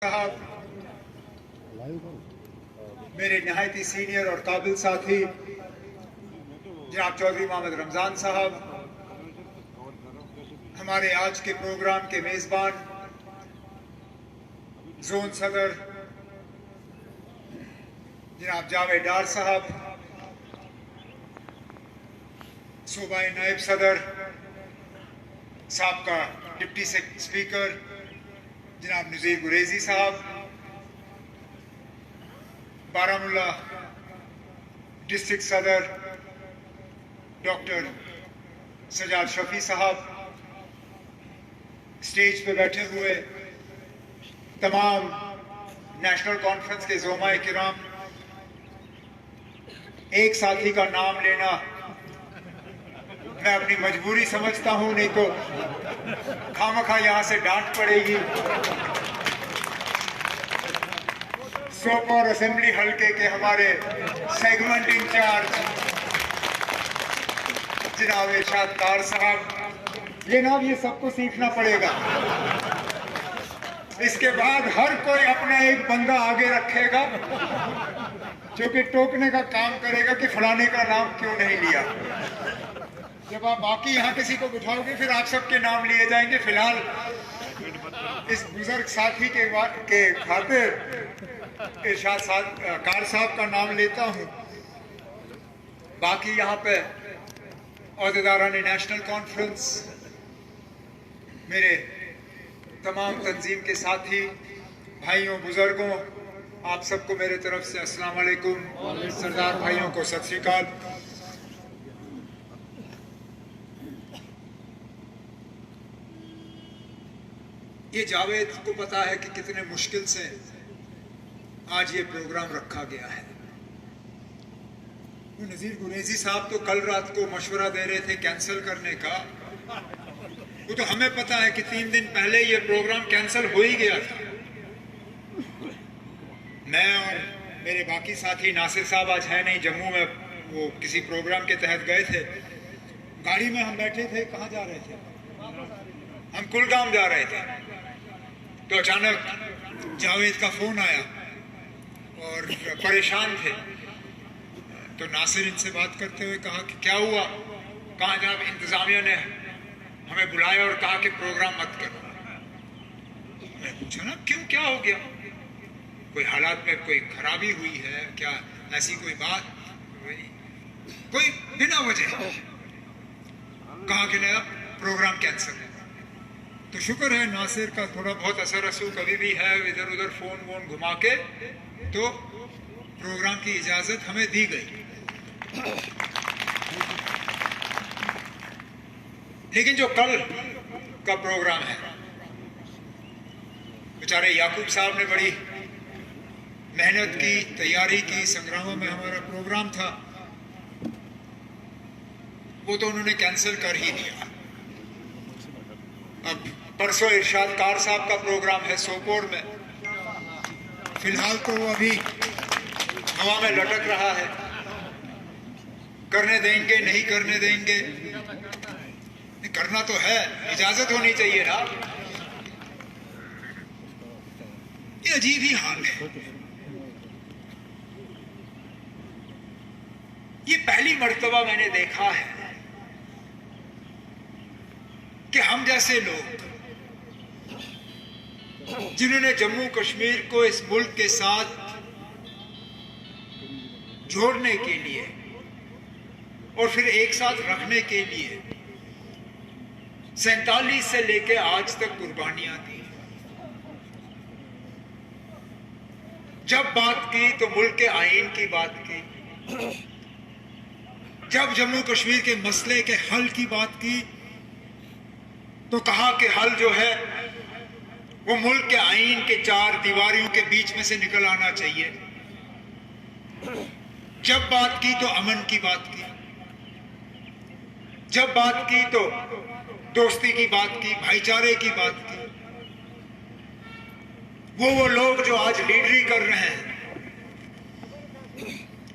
साहब, मेरे नहायती सीनियर और काबिल साथी जनाब चौधरी मोहम्मद रमजान साहब, हमारे आज के प्रोग्राम के मेजबान जोन सदर जनाब जावेद डार साहब, सूबाई नायब सदर साहब का डिप्टी स्पीकर जनाब नज़ीर गुरेजी साहब, बारामूला डिस्ट्रिक्ट सदर डॉक्टर सजाद शफी साहब, स्टेज पे बैठे हुए तमाम नेशनल कॉन्फ्रेंस के ज़ोमाए किराम, एक साथी का नाम लेना मैं अपनी मजबूरी समझता हूं, नहीं तो खामखा यहां से डांट पड़ेगी। सोपोर असेंबली हलके के हमारे सेगमेंट इंचार्ज जनाब इरशाद कार साहब, ये नाम ये सबको सीखना पड़ेगा। इसके बाद हर कोई अपना एक बंदा आगे रखेगा जो कि टोकने का काम करेगा कि फलाने का नाम क्यों नहीं लिया। जब आप बाकी यहाँ किसी को बिठाओगे फिर आप सबके नाम लिए जाएंगे। फिलहाल इस बुजुर्ग साथी के खातिर इरशाद कार साहब का नाम लेता हूँ। बाकी यहाँ पे ओहदेदारान नेशनल कॉन्फ्रेंस, मेरे तमाम तंजीम के साथी भाइयों बुजुर्गों, आप सबको मेरे तरफ से अस्सलाम वालेकुम। सरदार भाइयों को सत श्री अकाल। ये जावेद को पता है कि कितने मुश्किल से आज ये प्रोग्राम रखा गया है। नज़ीर गुरेजी साहब तो कल रात को मशवरा दे रहे थे कैंसिल करने का। वो तो हमें पता है कि 3 दिन पहले ये प्रोग्राम कैंसिल हो ही गया था। मैं और मेरे बाकी साथी नासिर साहब आज है नहीं, जम्मू में वो किसी प्रोग्राम के तहत गए थे। गाड़ी में हम बैठे थे, कहाँ जा रहे थे? हम कुलगाम जा रहे थे। तो अचानक जावेद का फोन आया और परेशान थे। तो नासिर इनसे बात करते हुए कहा कि क्या हुआ? कहा जनाब इंतजामिया ने हमें बुलाया और कहा कि प्रोग्राम मत करो। मैं पूछा ना क्यों, क्या हो गया? कोई हालात में कोई खराबी हुई है क्या? ऐसी कोई बात? कोई बिना वजह कहा कि ना प्रोग्राम कैंसिल है। तो शुक्र है नासिर का थोड़ा बहुत असर रसूख अभी भी है, इधर उधर फोन वोन घुमा के तो प्रोग्राम की इजाजत हमें दी गई। लेकिन जो कल का प्रोग्राम है, बेचारे याकूब साहब ने बड़ी मेहनत की, तैयारी की, संग्रामों में हमारा प्रोग्राम था, वो तो उन्होंने कैंसिल कर ही दिया। अब परसों इरशाद कार साहब का प्रोग्राम है सोपोर में। फिलहाल तो वो अभी हवा में लटक रहा है, करने देंगे नहीं करने देंगे। करना तो है, इजाजत होनी चाहिए ना। ये अजीब ही हाल है। ये पहली मर्तबा मैंने देखा है कि हम जैसे लोग जिन्होंने जम्मू कश्मीर को इस मुल्क के साथ जोड़ने के लिए और फिर एक साथ रखने के लिए 47 से लेकर आज तक कुर्बानियां दी। जब बात की तो मुल्क के आईन की बात की, जब जम्मू कश्मीर के मसले के हल की बात की तो कहा कि हल जो है वो मुल्क के आईन के 4 दीवारियों के बीच में से निकल आना चाहिए। जब बात की तो अमन की बात की, जब बात की तो दोस्ती की बात की, भाईचारे की बात की। वो लोग जो आज लीडरी कर रहे हैं,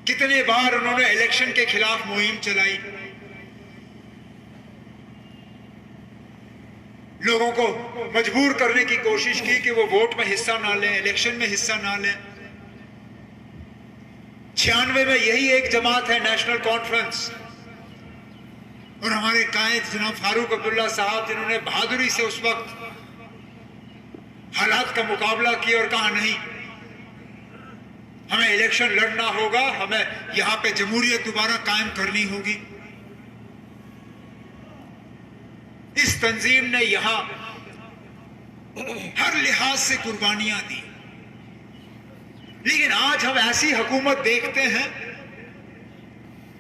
कितने बार उन्होंने इलेक्शन के खिलाफ मुहिम चलाई, लोगों को मजबूर करने की कोशिश की कि वो वोट में हिस्सा ना लें, इलेक्शन में हिस्सा ना लें। 96 में यही एक जमात है, नेशनल कॉन्फ्रेंस, और हमारे कायद जनाब फारूक अब्दुल्ला साहब, जिन्होंने बहादुरी से उस वक्त हालात का मुकाबला किया और कहा नहीं, हमें इलेक्शन लड़ना होगा, हमें यहां पे जमहूरियत दोबारा कायम करनी होगी। इस तंजीम ने यहां हर लिहाज से कुर्बानियां दी, लेकिन आज हम ऐसी हुकूमत देखते हैं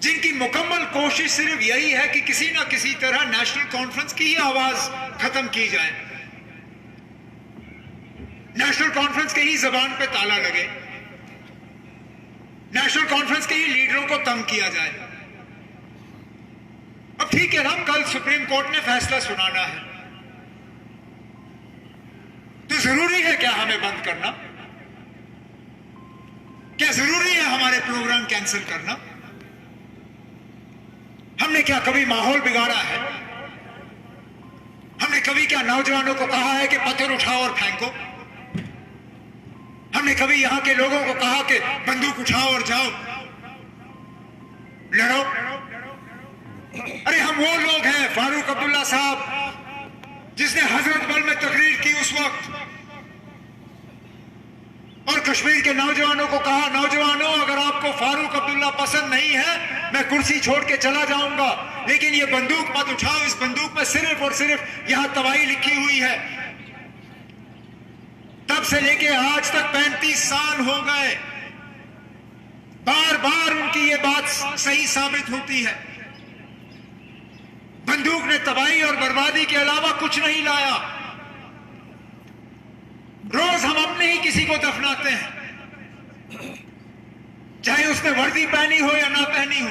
जिनकी मुकम्मल कोशिश सिर्फ यही है कि किसी ना किसी तरह नेशनल कॉन्फ्रेंस की ही आवाज खत्म की जाए, नेशनल कॉन्फ्रेंस के ही जबान पे ताला लगे, नेशनल कॉन्फ्रेंस के ही लीडरों को तंग किया जाए। अब ठीक है ना, कल सुप्रीम कोर्ट ने फैसला सुनाना है, तो जरूरी है क्या हमें बंद करना? क्या जरूरी है हमारे प्रोग्राम कैंसिल करना? हमने क्या कभी माहौल बिगाड़ा है? हमने कभी क्या नौजवानों को कहा है कि पत्थर उठाओ और फेंको? हमने कभी यहां के लोगों को कहा कि बंदूक उठाओ और जाओ लड़ो? अरे हम वो लोग हैं, फारूक अब्दुल्ला साहब जिसने हजरत बल में तकरीर की उस वक्त, और कश्मीर के नौजवानों को कहा, नौजवानों अगर आपको फारूक अब्दुल्ला पसंद नहीं है, मैं कुर्सी छोड़ के चला जाऊंगा, लेकिन ये बंदूक मत उठाओ, इस बंदूक में सिर्फ और सिर्फ यहां तबाही लिखी हुई है। तब से लेके आज तक 35 साल हो गए, बार बार उनकी ये बात सही साबित होती है। बंदूक ने तबाही और बर्बादी के अलावा कुछ नहीं लाया। रोज हम अपने ही किसी को दफनाते हैं, चाहे उसने वर्दी पहनी हो या ना पहनी हो।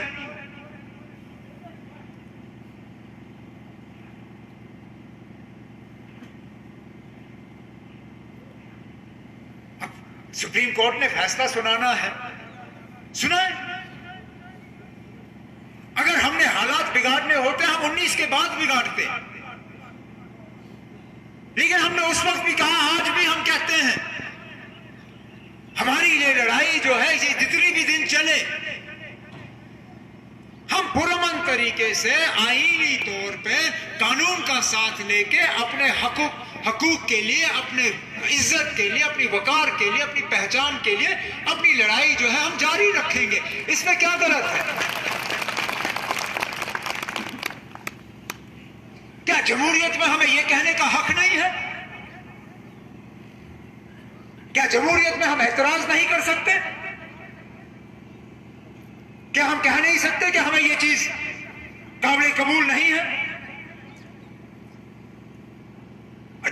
अब सुप्रीम कोर्ट ने फैसला सुनाना है, सुनाए। अगर हमने हालात बिगाड़ने होते हम 19 के बाद बिगाड़ते, लेकिन हमने उस वक्त भी कहा, आज भी हम कहते हैं, हमारी ये लड़ाई जो है, ये जितनी भी दिन चले, हम पुरअमन तरीके से आईनी तौर पे कानून का साथ लेके अपने हकूक के लिए, अपने इज्जत के लिए, अपनी वकार के लिए, अपनी पहचान के लिए अपनी लड़ाई जो है हम जारी रखेंगे। इसमें क्या गलत है? क्या जमहूरियत में हमें यह कहने का हक नहीं है? क्या जमहूरियत में हम एतराज नहीं कर सकते? क्या हम कह नहीं सकते कि हमें यह चीज काबिल कबूल नहीं है?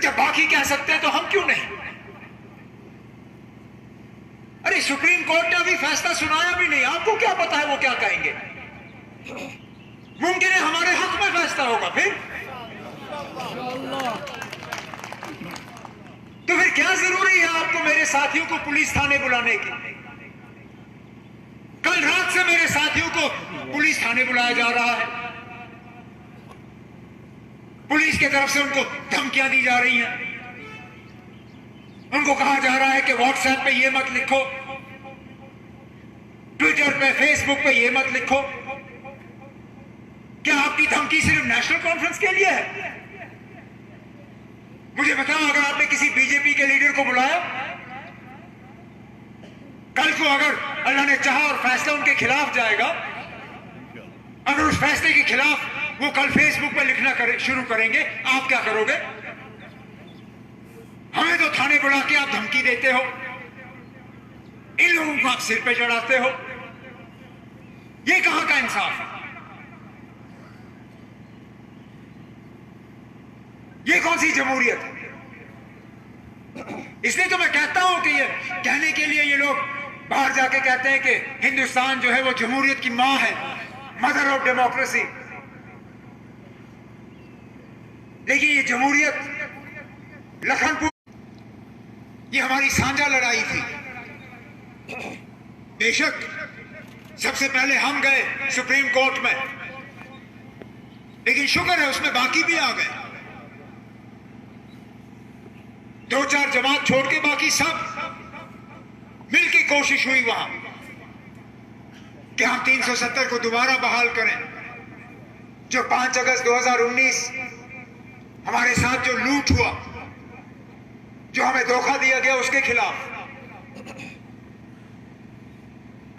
जब बाकी कह सकते हैं तो हम क्यों नहीं? अरे सुप्रीम कोर्ट ने अभी फैसला सुनाया भी नहीं, आपको क्या पता है वो क्या कहेंगे? मुमकिन है हमारे हक में फैसला होगा, तो फिर क्या जरूरी है आपको मेरे साथियों को पुलिस थाने बुलाने की? कल रात से मेरे साथियों को पुलिस थाने बुलाया जा रहा है, पुलिस की तरफ से उनको धमकियां दी जा रही हैं, उनको कहा जा रहा है कि व्हाट्सएप पे ये मत लिखो, ट्विटर पे, फेसबुक पे ये मत लिखो। क्या आपकी धमकी सिर्फ नेशनल कॉन्फ्रेंस के लिए है? मुझे बताओ, अगर आपने किसी बीजेपी के लीडर को बुलाया, कल को अगर अल्लाह ने चाहा और फैसला उनके खिलाफ जाएगा, अगर उस फैसले के खिलाफ वो कल फेसबुक पे लिखना शुरू करेंगे, आप क्या करोगे? हमें तो थाने बुला के आप धमकी देते हो, इन लोगों को आप सिर पे चढ़ाते हो, ये कहां का इंसाफ है? ये कौन सी जमहूरियत है? इसलिए तो मैं कहता हूं कि ये कहने के लिए ये लोग बाहर जाके कहते हैं कि हिंदुस्तान जो है वो जमहूरियत की मां है, मदर ऑफ डेमोक्रेसी। लेकिन ये जमहूरियत लखनपुर, ये हमारी साझा लड़ाई थी। बेशक सबसे पहले हम गए सुप्रीम कोर्ट में, लेकिन शुक्र है उसमें बाकी भी आ गए। दो चार जमात छोड़ के बाकी सब मिलकर कोशिश हुई वहां कि हम 370 को दोबारा बहाल करें। जो 5 अगस्त 2019 हमारे साथ जो लूट हुआ, जो हमें धोखा दिया गया, उसके खिलाफ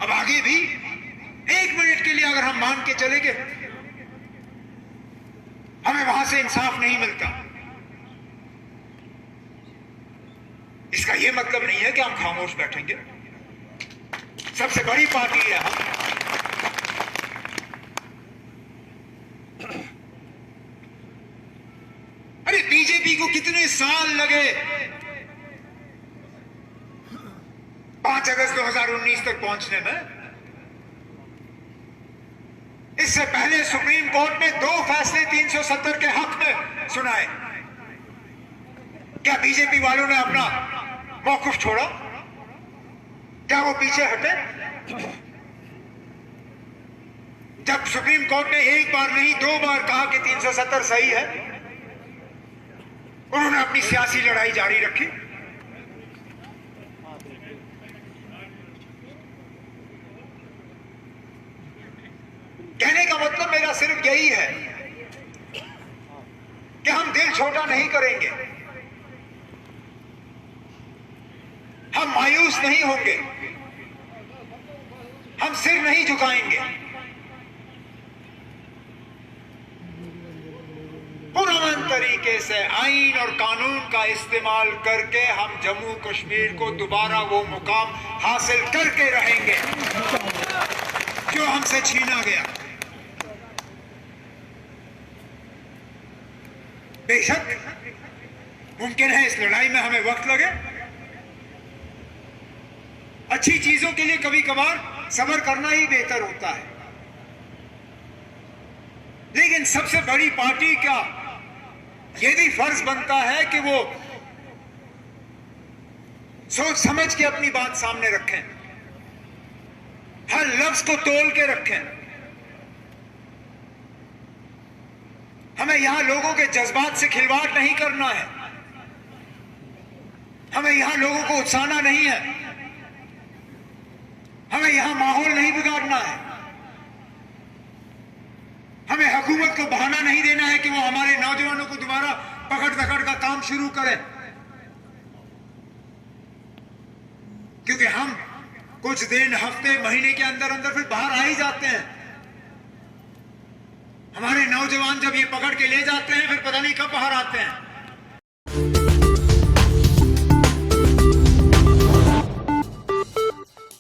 अब आगे भी 1 मिनट के लिए अगर हम मान के चले गए, हमें वहां से इंसाफ नहीं मिलता। इसका यह मतलब नहीं है कि हम खामोश बैठेंगे। सबसे बड़ी पार्टी है हम। अरे बीजेपी को कितने साल लगे 5 अगस्त 2019 तक पहुंचने में। इससे पहले सुप्रीम कोर्ट ने 2 फैसले 370 के हक में सुनाए। क्या बीजेपी वालों ने अपना मौकुफ छोड़ा? क्या वो पीछे हटे? जब सुप्रीम कोर्ट ने 1 बार नहीं 2 बार कहा कि 370 सही है, उन्होंने अपनी सियासी लड़ाई जारी रखी। कहने का मतलब मेरा सिर्फ यही है कि हम दिल छोटा नहीं करेंगे, हम मायूस नहीं होंगे, हम सिर नहीं झुकाएंगे। पुरअमन तरीके से आईन और कानून का इस्तेमाल करके हम जम्मू कश्मीर को दोबारा वो मुकाम हासिल करके रहेंगे जो हमसे छीना गया। बेशक मुमकिन है इस लड़ाई में हमें वक्त लगे। अच्छी चीजों के लिए कभी कभार सब्र करना ही बेहतर होता है, लेकिन सबसे बड़ी पार्टी का यह भी फर्ज बनता है कि वो सोच समझ के अपनी बात सामने रखें, हर लफ्ज को तोल के रखें। हमें यहां लोगों के जज्बात से खिलवाड़ नहीं करना है, हमें यहां लोगों को उकसाना नहीं है, हमें यहां माहौल नहीं बिगाड़ना है, हमें हुकूमत को बहाना नहीं देना है कि वो हमारे नौजवानों को दोबारा पकड़ दकड़ का काम शुरू करे। क्योंकि हम कुछ दिन, हफ्ते, महीने के अंदर अंदर फिर बाहर आ ही जाते हैं। हमारे नौजवान जब ये पकड़ के ले जाते हैं फिर पता नहीं कब बाहर आते हैं।